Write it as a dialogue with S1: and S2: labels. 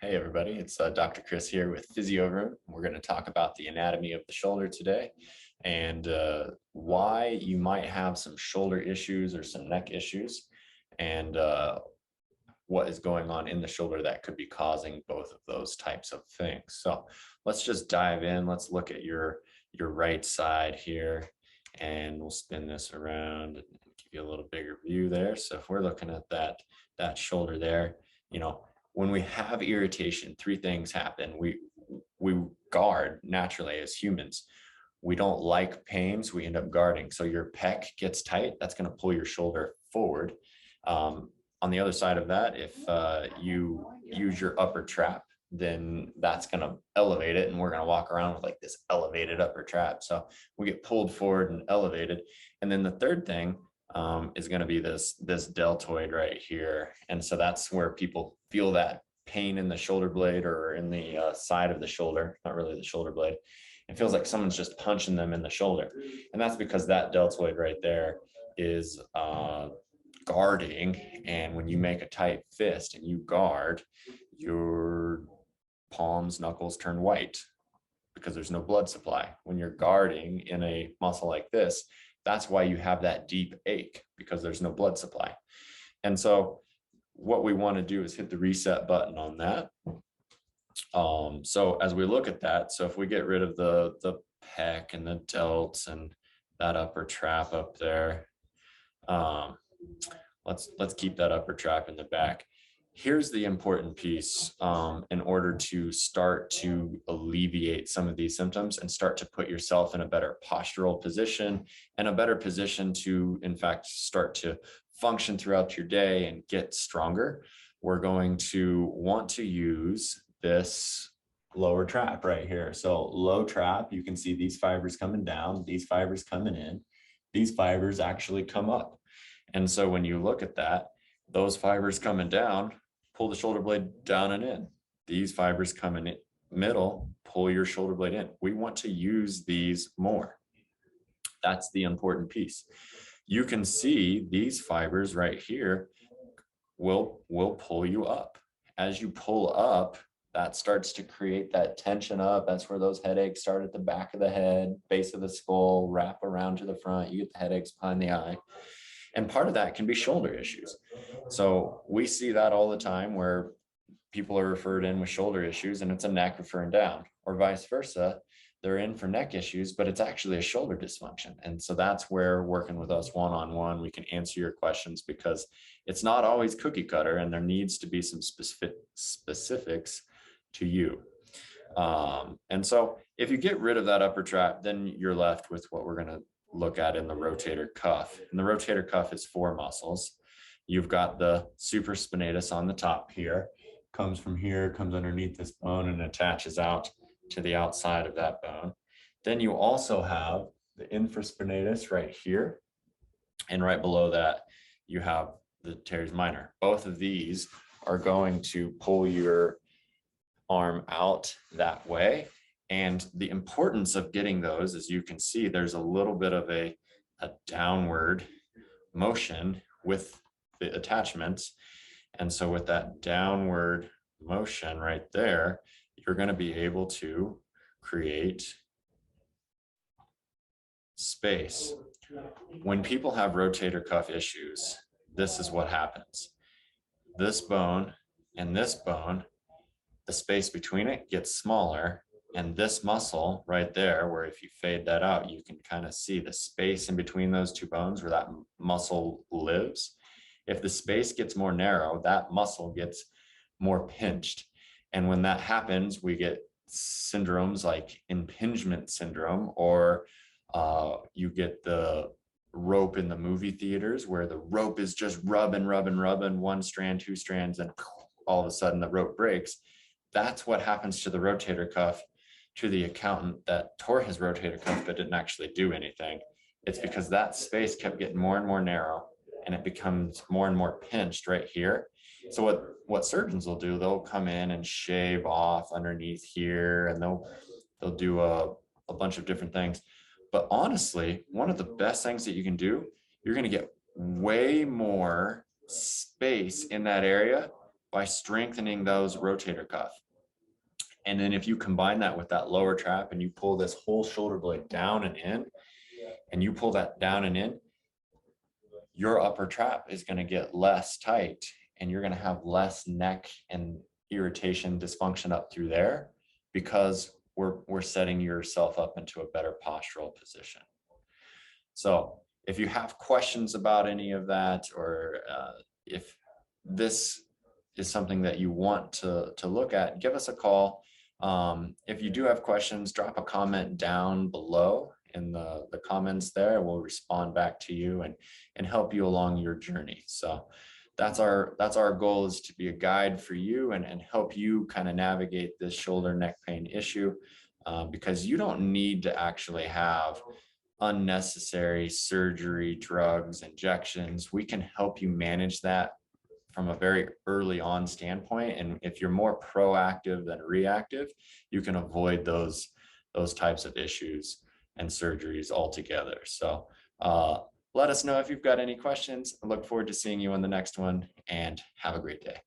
S1: Hey everybody, it's Dr. Chris here with Physio Room. We're going to talk about the anatomy of the shoulder today and why you might have some shoulder issues or some neck issues and what is going on in the shoulder that could be causing both of those types of things. So let's just dive in. Let's look at your right side here, and we'll spin this around and give you a little bigger view there. So if we're looking at that shoulder there, when we have irritation, three things happen. We guard naturally as humans. We don't like pain, so we end up guarding. So your pec gets tight, that's going to pull your shoulder forward. On the other side of that, if you use your upper trap, then that's going to elevate it, and we're going to walk around with like this elevated upper trap. So we get pulled forward and elevated. And then the third thing is going to be this deltoid right here. And so that's where people feel that pain in the shoulder blade or in the side of the shoulder, not really the shoulder blade. It feels like someone's just punching them in the shoulder. And that's because that deltoid right there is guarding. And when you make a tight fist and you guard, your palms, knuckles turn white because there's no blood supply. When you're guarding in a muscle like this, that's why you have that deep ache, because there's no blood supply. And so what we want to do is hit the reset button on that. So as we look at that, so if we get rid of the pec and the delts and that upper trap up there, let's keep that upper trap in the back. Here's the important piece in order to start to alleviate some of these symptoms and start to put yourself in a better postural position and a better position to, in fact, start to function throughout your day and get stronger. We're going to want to use this lower trap right here. So low trap, you can see these fibers coming down, these fibers coming in, these fibers actually come up. And so when you look at that, those fibers coming down, pull the shoulder blade down and in. These fibers come in middle, pull your shoulder blade in. We want to use these more. That's the important piece. You can see these fibers right here will pull you up. As you pull up, that starts to create that tension up. That's where those headaches start at the back of the head, base of the skull, wrap around to the front. You get the headaches behind the eye. And part of that can be shoulder issues. So we see that all the time where people are referred in with shoulder issues and it's a neck referring down, or vice versa. They're in for neck issues, but it's actually a shoulder dysfunction. And so that's where working with us one-on-one, we can answer your questions, because it's not always cookie cutter and there needs to be some specifics to you. And so if you get rid of that upper trap, then you're left with what we're going to look at in the rotator cuff. And the rotator cuff is 4 muscles. You've got the supraspinatus on the top here, comes from here, comes underneath this bone and attaches out to the outside of that bone. Then you also have the infraspinatus right here, and right below that you have the teres minor. Both of these are going to pull your arm out that way. And the importance of getting those, as you can see, there's a little bit of a downward motion with the attachments. And so with that downward motion right there, you're going to be able to create space. When people have rotator cuff issues, this is what happens. This bone and this bone, the space between it gets smaller. And this muscle right there, where if you fade that out, you can kind of see the space in between those two bones where that muscle lives. If the space gets more narrow, that muscle gets more pinched. And when that happens, we get syndromes like impingement syndrome, or you get the rope in the movie theaters where the rope is just rubbing, one strand, 2 strands, and all of a sudden the rope breaks. That's what happens to the rotator cuff, to the accountant that tore his rotator cuff but didn't actually do anything. It's because that space kept getting more and more narrow, and it becomes more and more pinched right here. So what surgeons will do, they'll come in and shave off underneath here, and they'll do a bunch of different things. But honestly, one of the best things that you can do, you're going to get way more space in that area by strengthening those rotator cuff. And then if you combine that with that lower trap and you pull this whole shoulder blade down and in, and you pull that down and in, your upper trap is going to get less tight and you're going to have less neck and irritation dysfunction up through there, because we're setting yourself up into a better postural position. So if you have questions about any of that, or if this is something that you want to look at, give us a call. If you do have questions, drop a comment down below in the comments there. We'll respond back to you and help you along your journey. So that's our goal, is to be a guide for you and help you kind of navigate this shoulder neck pain issue, because you don't need to actually have unnecessary surgery, drugs, injections. We can help you manage that from a very early on standpoint. And if you're more proactive than reactive, you can avoid those types of issues and surgeries altogether. So let us know if you've got any questions. I look forward to seeing you on the next one, and have a great day.